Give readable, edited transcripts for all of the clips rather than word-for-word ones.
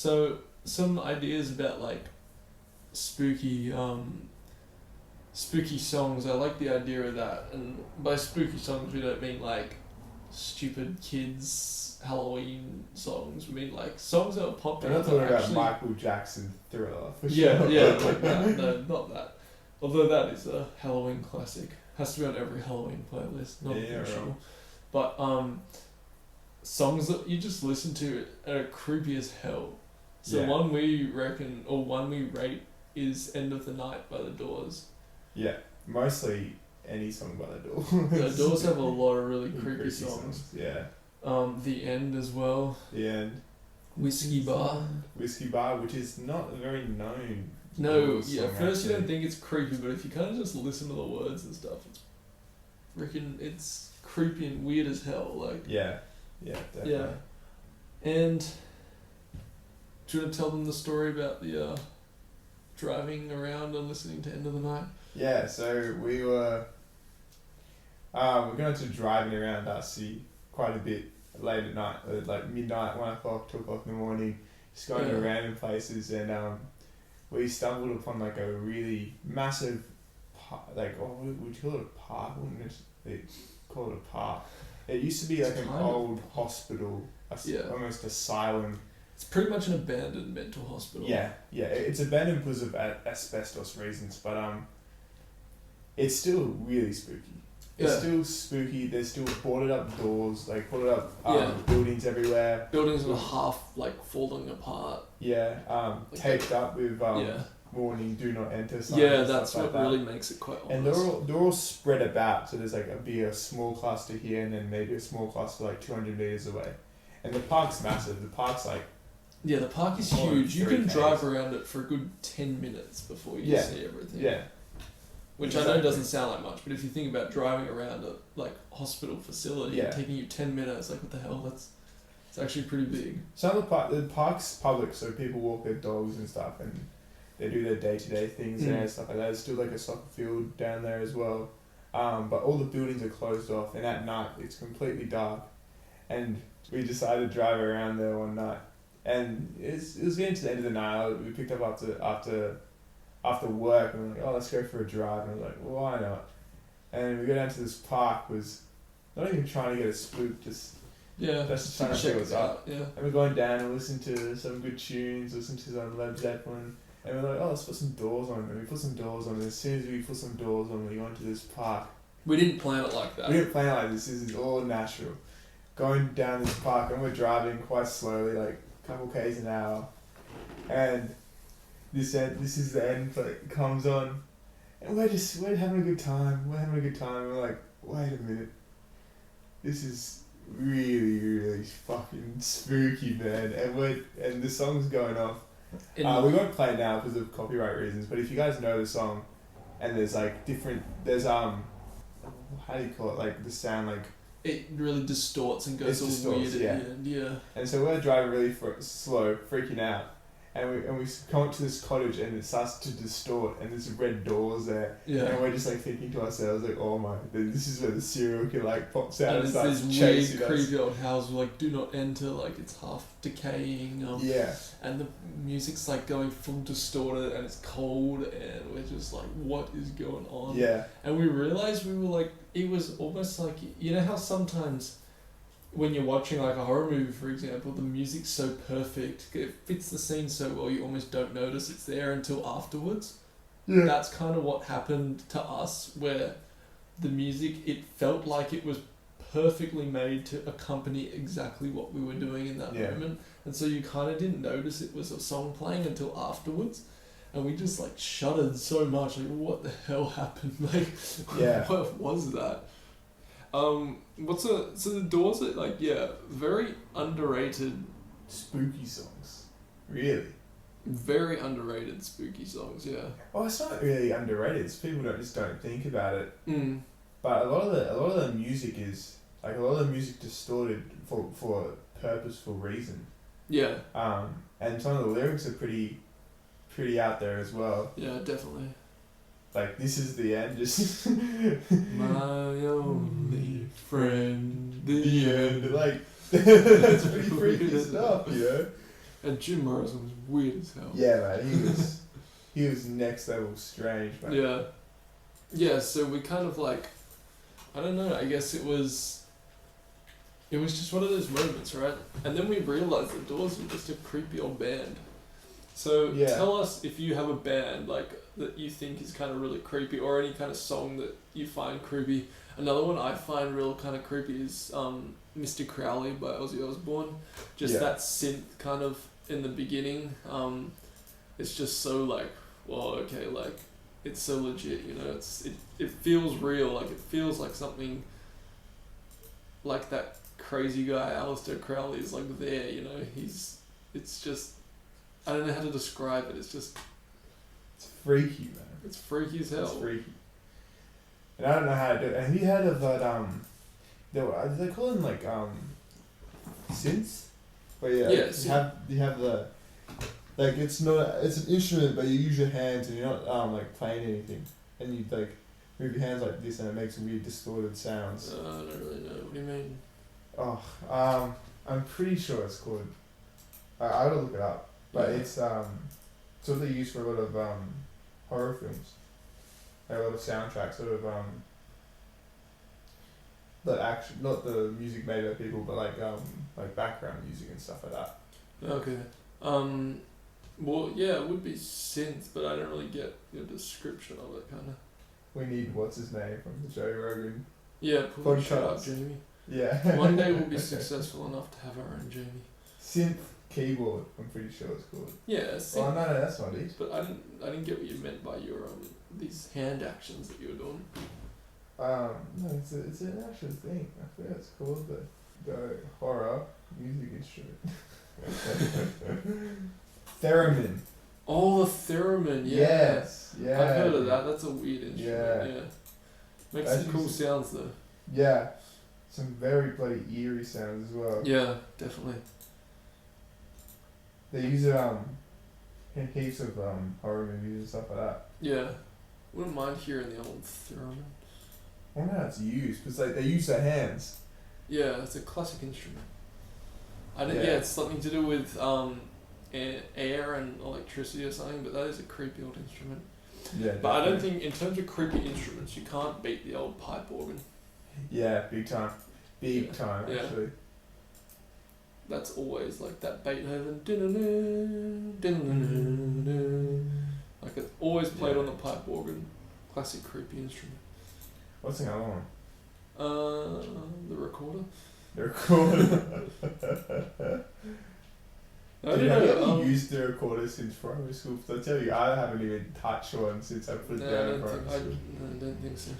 So some ideas about like spooky spooky songs. I like the idea of that, and by spooky songs we don't mean like stupid kids Halloween songs. We mean like songs that are popular. We're not talking about actually, Michael Jackson Thriller for yeah, sure. yeah, like that. No, not that. Although that is a Halloween classic. Has to be on every Halloween playlist. Not Yeah, sure. right. But songs that you just listen to are creepy as hell. So Yeah. one we rate is "End of the Night" by the Doors. Yeah, mostly any song by the Doors. The Doors have a lot of really creepy songs. Yeah. The End as well. The End. Whiskey Bar. Whiskey Bar, which is not very known. No, Doors yeah. song, At first you don't actually. think it's creepy, but if you kind of just listen to the words and stuff, it's creepy and weird as hell. Like Yeah. Yeah, definitely. yeah. And do you want to tell them the story about the driving around and listening to End of the Night? Yeah, so we were going to driving around Darcy quite a bit late at night, like midnight, 1 o'clock, 2 o'clock in the morning, just going to random places, and we stumbled upon like a really massive would you call it a park? Wouldn't it call it a park? It used to be like an old hospital, almost asylum. It's pretty much an abandoned mental hospital. Yeah, it's abandoned because of asbestos reasons, but it's still really spooky. It's still spooky. There's still boarded up doors, like boarded up buildings everywhere. Buildings that are half like falling apart. Yeah, taped up with warning, do not enter signs. Yeah, that's stuff what like really that. makes it quite And ominous. they're all spread about, so there's like a small cluster here, and then maybe a small cluster like 200 meters away. And the park's massive. The park's like the park is more than huge. You 3 can k's. drive around it for a good 10 minutes before you see everything. Yeah. Which I know doesn't sound like much, but if you think about driving around a like hospital facility and taking you 10 minutes, like what the hell, it's actually pretty big. Some of the park's public, so people walk their dogs and stuff, and they do their day-to-day things there and stuff like that. There's still like a soccer field down there as well. But all the buildings are closed off, and at night it's completely dark. And we decided to drive around there one night, and it was getting to the end of the night. We picked up after work, and we were like, oh, let's go for a drive. And I was like, well, why not? And we go down to this park, was not even trying to get a spook, just trying to see what's up. Yeah. And we're going down and listen to some good tunes, listen to some Led Zeppelin, and we're like, oh, let's put some doors on. And we put some doors on, and as soon as we put some doors on, we go into this park. We didn't plan it like that. We didn't plan it like this. This is all natural. Going down this park, and we're driving quite slowly, like a couple k's an hour, and this is the end, but it comes on, and we're having a good time. We're like, wait a minute, this is really, really fucking spooky, man. And the song's going off. We won't play it now because of copyright reasons. But if you guys know the song, and there's like how do you call it? Like the sound, like it really distorts and goes all weird at the end. Yeah. And so we're driving really slow, freaking out. And we come up to this cottage, and it starts to distort, and there's red doors there. Yeah. And we're just like thinking to ourselves, like, oh my, this is where the serial killer like pops out and it's starts this chasing weird, us. creepy old house with like do not enter, like it's half decaying. And the music's like going full distorted, and it's cold, and we're just like, what is going on? Yeah. And we realized we were like, it was almost like, you know how sometimes when you're watching like a horror movie, for example, the music's so perfect, it fits the scene so well, you almost don't notice it's there until afterwards. Yeah. That's kind of what happened to us, where the music, it felt like it was perfectly made to accompany exactly what we were doing in that moment. And so you kind of didn't notice it was a song playing until afterwards. And we just like shuddered so much, like what the hell happened? Like, what was that? So the Doors are like, very underrated. Spooky songs. Really? Very underrated spooky songs, yeah. Well, it's not really underrated. It's people just don't think about it. But a lot of the music is like distorted for a purposeful reason. Yeah. And some of the lyrics are pretty out there as well. Yeah, definitely. Like, this is the end, just my only friend, the end. Like, it's pretty freaky stuff, you know? And Jim Morrison was weird as hell. Yeah, man, he was next level strange, man. Yeah. Yeah, so we kind of like, I don't know, I guess it was just one of those moments, right? And then we realised the Doors were just a creepy old band. So tell us if you have a band like that you think is kind of really creepy, or any kind of song that you find creepy. Another one I find real kind of creepy is Mr. Crowley by Ozzy Osbourne. Just that synth kind of in the beginning. It's just so like, well, okay, like it's so legit, you know. It feels real, like it feels like something like that crazy guy Aleister Crowley is like there, you know. It's just, I don't know how to describe it. It's just, it's freaky, man. It's freaky as hell. It's freaky. And I don't know how to do it. Have you heard of that, they call them like, synths? Where you have the, like it's an instrument, but you use your hands and you're not, like playing anything. And you like, move your hands like this and it makes weird distorted sounds. I don't really know. What do you mean? Oh, I'm pretty sure it's called, I gotta look it up. But it's what they use for a lot of horror films. Like a lot of soundtracks, sort of not the music made by people, but like background music and stuff like that. Okay. Well, yeah, it would be synth, but I don't really get your description of it, kind of. We need what's his name from the Joe Rogan. Yeah, probably shut up, Jamie. Yeah. One day we'll be successful enough to have our own Jamie. Synth keyboard, I'm pretty sure it's called. Yeah, synth. Oh no, that's not it. But I didn't get what you meant by your these hand actions that you were doing. No, it's an actual thing. I forget it's called the horror music instrument. Theremin. Oh, the theremin, yeah. Yes, yeah. I've heard of that. That's a weird instrument. Yeah. Makes some cool sounds though. Yeah. Some very bloody eerie sounds as well. Yeah, definitely. They use it in heaps of horror movies and stuff like that. Yeah. Wouldn't mind hearing the old theremin. I wonder how it's used, because like they use their hands. Yeah, it's a classic instrument. It's something to do with air and electricity or something, but that is a creepy old instrument. Yeah. But I don't think, in terms of creepy instruments, you can't beat the old pipe organ. Yeah, big time. Big time, actually. That's always like that Beethoven. Like it's always played on the pipe organ. Classic creepy instrument. What's the other one? The recorder. The recorder. I Dude, have you ever used the recorder since primary school? Because I tell you, I haven't even touched one since I put it down in primary school. I don't think so.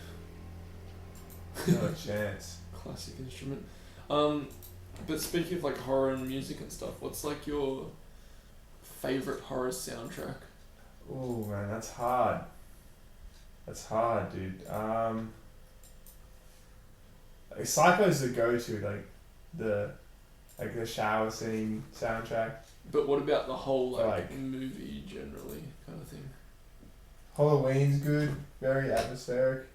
Not a chance. Classic instrument. But speaking of like horror and music and stuff, what's like your favourite horror soundtrack? Oh man, that's hard. That's hard, dude. Like Psycho's the go-to, like the shower scene soundtrack. But what about the whole like movie generally kind of thing? Halloween's good, very atmospheric.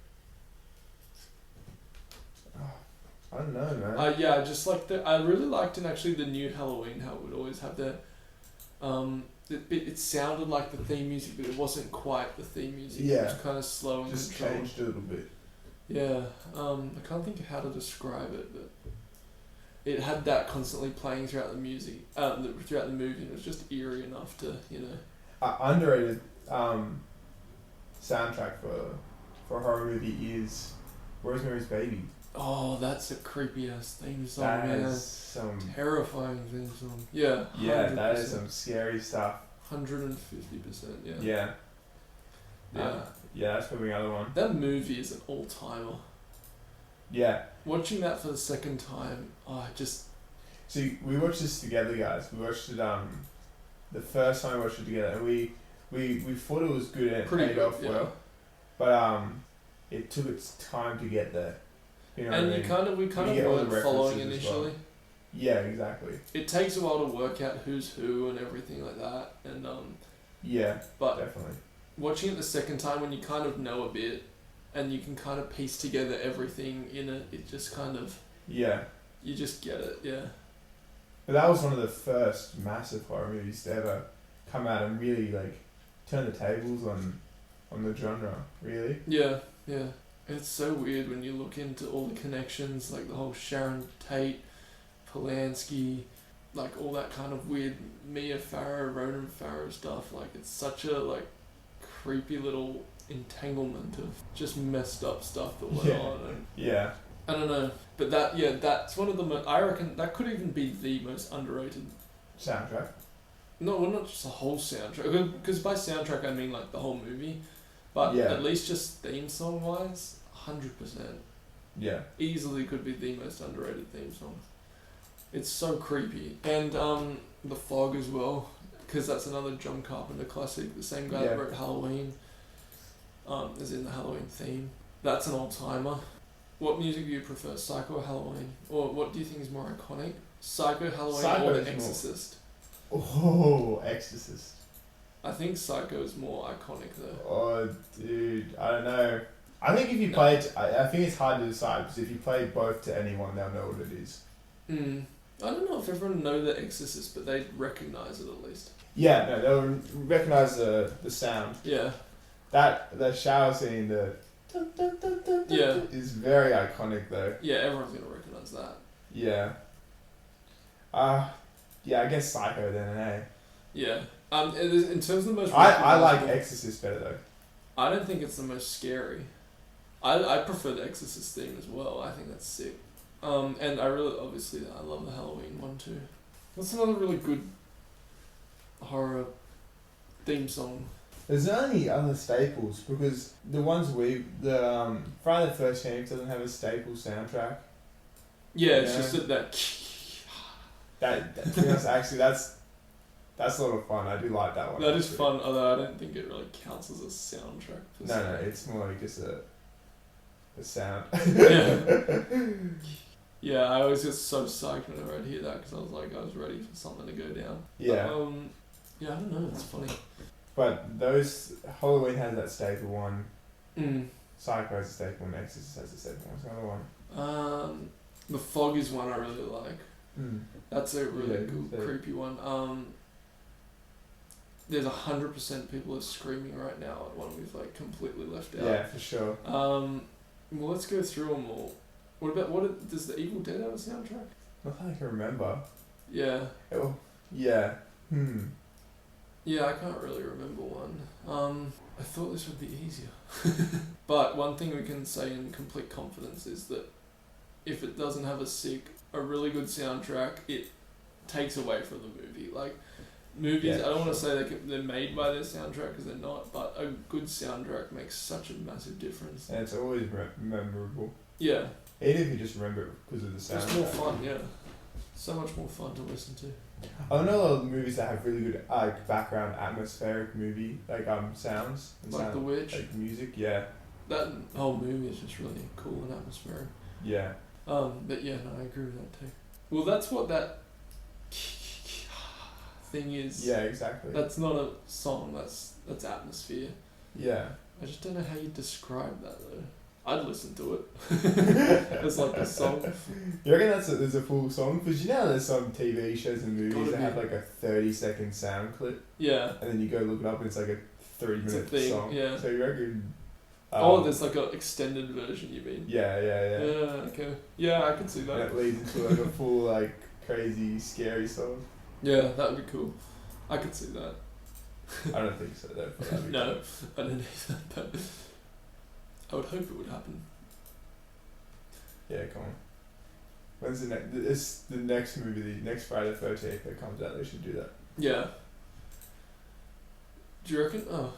I don't know, man. Yeah, just like I really liked in actually the new Halloween how it would always have the, it sounded like the theme music, but it wasn't quite the theme music. Yeah. It was kind of slow and just controlled. Changed a little bit. Yeah, I can't think of how to describe it, but it had that constantly playing throughout the music, throughout the movie, and it was just eerie enough to, you know. Underrated soundtrack for a horror movie is Rosemary's Baby. Oh, that's a creepy ass theme song, that man. That is some terrifying theme song. Yeah. 100%. Yeah, that is some scary stuff. 150%. Yeah. Yeah. Yeah, that's probably another one. That movie is an all-timer. Yeah. Watching that for the second time, See, we watched this together, guys. We watched it the first time we watched it together, and we thought it was good and it paid off well. But it took its time to get there. You know and what I mean? we kind of weren't following initially. Well. Yeah, exactly. It takes a while to work out who's who and everything like that, and yeah, but definitely. Watching it the second time when you kind of know a bit, and you can kind of piece together everything in it, it just kind of you just get it, yeah. But that was one of the first massive horror movies to ever come out and really like turn the tables on the genre, really. Yeah, yeah. It's so weird when you look into all the connections, like the whole Sharon Tate, Polanski, like all that kind of weird Mia Farrow, Ronan Farrow stuff. Like it's such a like creepy little entanglement of just messed up stuff that went on. And yeah. I don't know, but that's one of the most. I reckon that could even be the most underrated soundtrack. No, well, not just the whole soundtrack. Because by soundtrack I mean like the whole movie, but at least just theme song wise, 100%. Yeah. Easily could be the most underrated theme song. It's so creepy, and The Fog as well, because that's another John Carpenter classic. The same guy that wrote Halloween, is in the Halloween theme. That's an old timer. What music do you prefer, Psycho or Halloween? Or what do you think is more iconic? Psycho, Halloween, or The Exorcist? Oh, Exorcist. I think Psycho is more iconic though. Oh, dude, I don't know. I think if you play it, I think it's hard to decide, because if you play both to anyone, they'll know what it is. I don't know if everyone know The Exorcist, but they recognise it at least. Yeah, no, they'll recognise the sound. Yeah. The shower scene, is very iconic though. Yeah, everyone's gonna recognise that. Yeah. Yeah, I guess Psycho then, eh? Yeah. In terms of the most. I like Exorcist better though. I don't think it's the most scary. I prefer the Exorcist theme as well. I think that's sick. And I love the Halloween one too. What's another really good horror theme song? There's only other staples, because the ones Friday the 13th doesn't have a staple soundtrack. Yeah, it's just that's a lot of fun. I do like that one. That is fun, although I don't think it really counts as a soundtrack. No, it's more like just a sound. Yeah, I always get so psyched whenever I'd hear that, because I was ready for something to go down. Yeah. But, I don't know, it's funny. But Halloween has that staple one. Psycho has a staple one. Exorcist has a staple one. What's the other one? The Fog is one I really like. That's a really cool, creepy one. There's 100% people are screaming right now at one we've like completely left out. Yeah, for sure. Well, let's go through them all. Does the Evil Dead have a soundtrack? Not that I can remember. Yeah. Oh, yeah. Yeah, I can't really remember one. I thought this would be easier. But one thing we can say in complete confidence is that if it doesn't have a really good soundtrack, it takes away from the movie. Like, movies, I don't want to say they're made by their soundtrack, because they're not, but a good soundtrack makes such a massive difference. And it's always memorable. Yeah. Even if you just remember it because of the soundtrack. It's more fun, yeah. So much more fun to listen to. I know a lot of movies that have really good background atmospheric movie sounds. Like The Witch. Like music, yeah. That whole movie is just really cool and atmospheric. Yeah. But yeah, no, I agree with that too. Well, that's what that thing is. Yeah, exactly. That's not a song. That's atmosphere. Yeah. I just don't know how you describe that though. I'd listen to it. It's like a song. You reckon there's a full song? Because you know there's some TV shows and movies that have like a 30-second sound clip. Yeah. And then you go look it up and it's like a 3-minute song. Yeah. So you reckon... there's like an extended version, you mean? Yeah. Yeah, okay. Yeah, I can see that. And it leads into like a full like crazy scary song. Yeah, that would be cool. I could see that. I don't think so though. No, I don't either, but I would hope it would happen. Yeah, come on. When's the next movie, the next Friday the 13th that comes out, they should do that. Yeah. Do you reckon? Oh.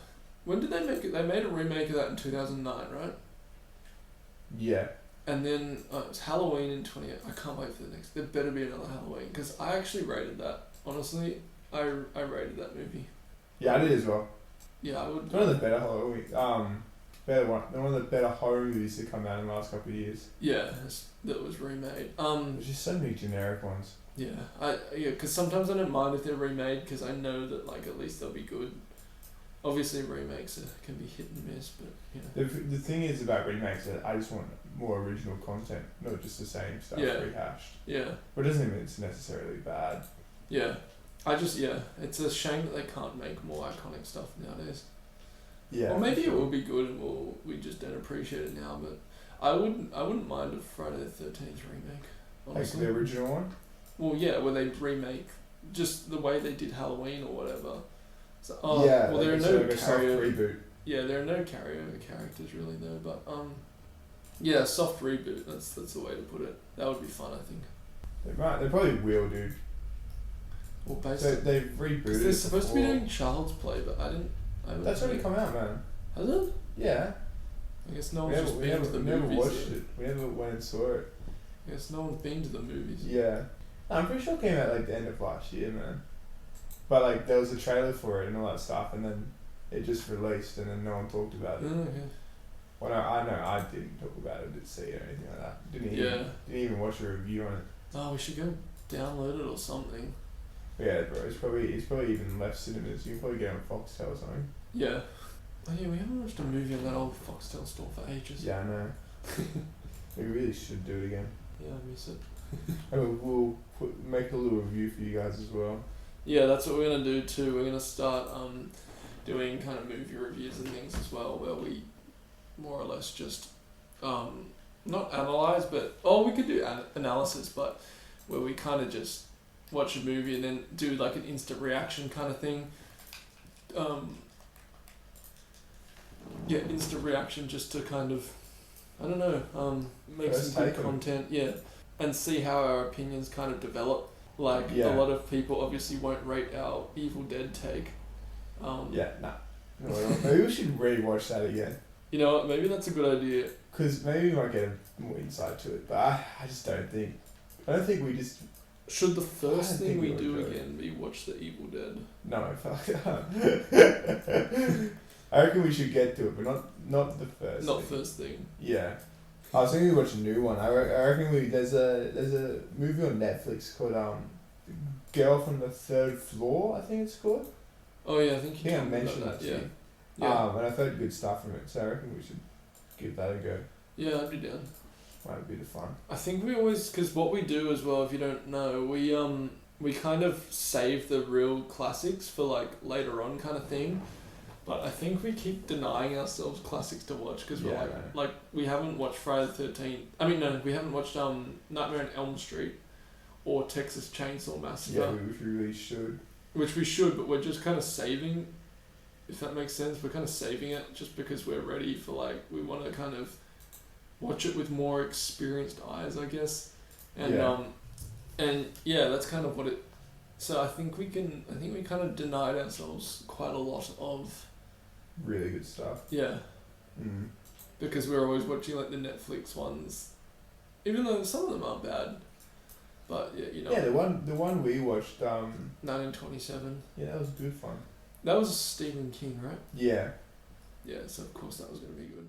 When did they make it? They made a remake of that in 2009, right? Yeah. And then it's Halloween in 20... I can't wait for the next... There better be another Halloween, because I actually rated that. Honestly, I rated that movie. Yeah, I did as well. Yeah, I would... It's one of the better Halloween... one of the better horror movies to come out in the last couple of years. Yeah, that was remade. There's just so many generic ones. Yeah, because sometimes I don't mind if they're remade, because I know that like at least they'll be good. Obviously, remakes can be hit and miss, but The thing is about remakes that I just want more original content, not just the same stuff rehashed. Yeah. But it doesn't mean it's necessarily bad. Yeah. It's a shame that they can't make more iconic stuff nowadays. Yeah. Or maybe it will be good and we just don't appreciate it now, but I wouldn't mind a Friday the 13th remake, honestly. Like the original one? Well, yeah, where they remake just the way they did Halloween or whatever. So, there are no reboot. Yeah, there are no carryover characters really though, but yeah, soft reboot. That's the way to put it. That would be fun, I think. They probably will, dude. Well, based so they've rebooted. They're supposed to be doing Child's Play, but that's already come out, man. Has it? Yeah. I guess no one's just been to the movies. We never watched it. We never went and saw it. I guess no one's been to the movies. Yeah. I'm pretty sure it came out like the end of last year, man. But like there was a trailer for it and all that stuff, and then it just released, and then no one talked about it. Oh, okay. Well, no, I know I didn't talk about it, didn't see it or anything like that. Didn't even watch a review on it. Oh, we should go download it or something. Yeah, bro. It's probably even left cinemas. You can probably get it on Foxtel or something. Yeah. Oh yeah, we haven't watched a movie in that old Foxtel store for ages. Yeah, I know. We really should do it again. Yeah, I miss it. And we'll make a little review for you guys as well. Yeah, that's what we're gonna do too. We're gonna start doing kind of movie reviews and things as well, where we more or less just not analyze, but we could do analysis, but where we kind of just watch a movie and then do like an instant reaction kind of thing. Instant reaction just to kind of, I don't know, make some good content, and see how our opinions kind of develop. Like a lot of people obviously won't rate our Evil Dead take. Maybe we should rewatch that again. You know what? Maybe that's a good idea. Because maybe we might get more insight to it, but I just don't think. I don't think we just. Should the first thing we do again be watch the Evil Dead? No, fuck that. I reckon we should get to it, but not the first. Not first thing. Yeah, I was thinking we watch a new one. I reckon there's a movie on Netflix called Girl from the Third Floor. I think it's called. Oh yeah, I think you mentioned that. Yeah. And I've heard good stuff from it, so I reckon we should give that a go. Yeah, I'd be down. Might be the fun. I think we always, because what we do as well, if you don't know, we kind of save the real classics for like later on kind of thing. But I think we keep denying ourselves classics to watch because we're like we haven't watched Friday the 13th. I mean, no, we haven't watched Nightmare on Elm Street or Texas Chainsaw Massacre. Yeah, we really should. Which we should, but we're just kind of saving, if that makes sense. We're kind of saving it just because we're ready for like, we want to kind of watch it with more experienced eyes, I guess. And that's kind of what it. So I think we kind of denied ourselves quite a lot of really good stuff. Yeah. Because we're always watching like the Netflix ones, even though some of them aren't bad. But yeah, you know. Yeah, the one we watched. 1927. Yeah, that was good fun. That was Stephen King, right? Yeah. Yeah, so of course that was gonna be good.